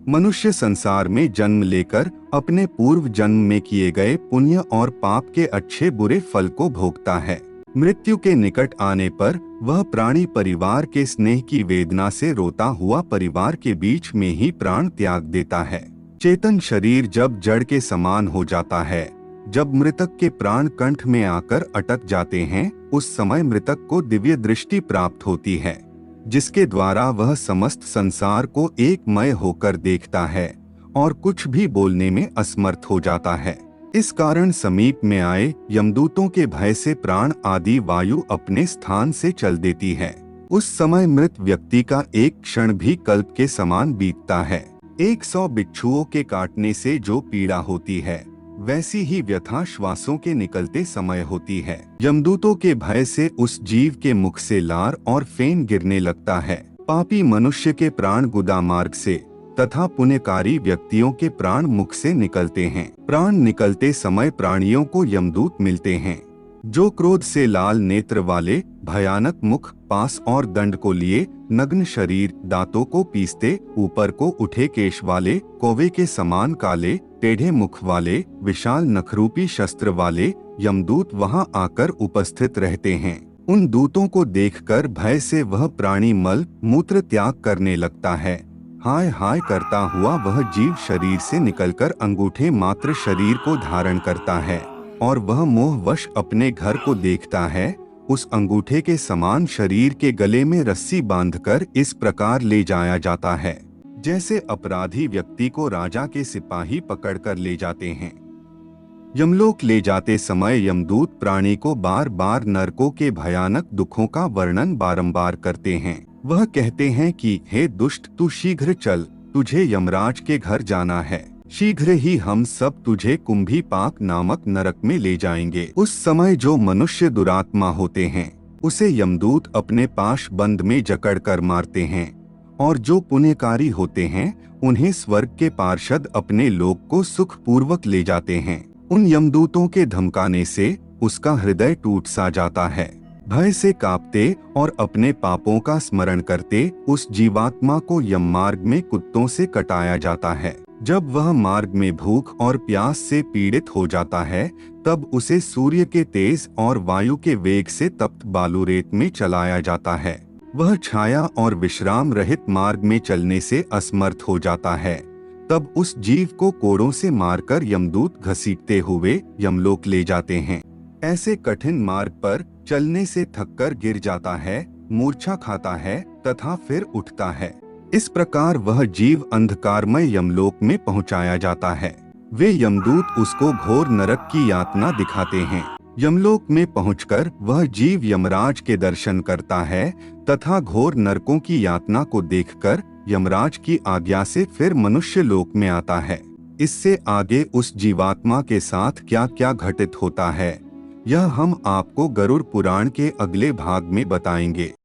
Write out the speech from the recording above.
मनुष्य संसार में जन्म लेकर अपने पूर्व जन्म में किए गए पुण्य और पाप के अच्छे बुरे फल को भोगता है। मृत्यु के निकट आने पर वह प्राणी परिवार के स्नेह की वेदना से रोता हुआ परिवार के बीच में ही प्राण त्याग देता है। चेतन शरीर जब जड़ के समान हो जाता है, जब मृतक के प्राण कंठ में आकर अटक जाते हैं, उस समय मृतक को दिव्य दृष्टि प्राप्त होती है, जिसके द्वारा वह समस्त संसार को एकमय होकर देखता है और कुछ भी बोलने में असमर्थ हो जाता है। इस कारण समीप में आए यमदूतों के भय से प्राण आदि वायु अपने स्थान से चल देती है। उस समय मृत व्यक्ति का एक क्षण भी कल्प के समान बीतता है। 100 बिच्छुओं के काटने से जो पीड़ा होती है, वैसी ही व्यथा श्वासों के निकलते समय होती है। यमदूतों के भय से उस जीव के मुख से लार और फेन गिरने लगता है। पापी मनुष्य के प्राण गुदा मार्ग से तथा पुण्यकारी व्यक्तियों के प्राण मुख से निकलते हैं। प्राण निकलते समय प्राणियों को यमदूत मिलते हैं, जो क्रोध से लाल नेत्र वाले, भयानक मुख, पास और दंड को लिए, नग्न शरीर, दांतों को पीसते, ऊपर को उठे केश वाले, कौवे के समान काले, टेढ़े मुख वाले, विशाल नखरूपी शस्त्र वाले यमदूत वहां आकर उपस्थित रहते हैं। उन दूतों को देखकर भय से वह प्राणी मल मूत्र त्याग करने लगता है। हाय हाय करता हुआ वह जीव शरीर से निकलकर अंगूठे मात्र शरीर को धारण करता है और वह मोहवश अपने घर को देखता है। उस अंगूठे के समान शरीर के गले में रस्सी बांधकर इस प्रकार ले जाया जाता है, जैसे अपराधी व्यक्ति को राजा के सिपाही पकड़कर ले जाते हैं। यमलोक ले जाते समय यमदूत प्राणी को बार बार नरकों के भयानक दुखों का वर्णन बारंबार करते हैं। वह कहते हैं कि हे दुष्ट, तू शीघ्र चल, तुझे यमराज के घर जाना है। शीघ्र ही हम सब तुझे कुंभीपाक नामक नरक में ले जाएंगे। उस समय जो मनुष्य दुरात्मा होते हैं, उसे यमदूत अपने पाश बंद में जकड़कर मारते हैं, और जो पुण्यकारी होते हैं उन्हें स्वर्ग के पार्षद अपने लोक को सुख पूर्वक ले जाते हैं। उन यमदूतों के धमकाने से उसका हृदय टूट सा जाता है। भय से कांपते और अपने पापों का स्मरण करते उस जीवात्मा को यम मार्ग में कुत्तों से कटाया जाता है। जब वह मार्ग में भूख और प्यास से पीड़ित हो जाता है, तब उसे सूर्य के तेज और वायु के वेग से तप्त बालू रेत में चलाया जाता है। वह छाया और विश्राम रहित मार्ग में चलने से असमर्थ हो जाता है। तब उस जीव को कोड़ों से मारकर यमदूत घसीटते हुए यमलोक ले जाते हैं। ऐसे कठिन मार्ग पर चलने से थककर गिर जाता है, मूर्छा खाता है तथा फिर उठता है। इस प्रकार वह जीव अंधकारमय यमलोक में पहुंचाया जाता है। वे यमदूत उसको घोर नरक की यातना दिखाते हैं। यमलोक में पहुंचकर वह जीव यमराज के दर्शन करता है तथा घोर नरकों की यातना को देखकर यमराज की आज्ञा से फिर मनुष्य लोक में आता है। इससे आगे उस जीवात्मा के साथ क्या क्या घटित होता है, यह हम आपको गरुड़ पुराण के अगले भाग में बताएंगे।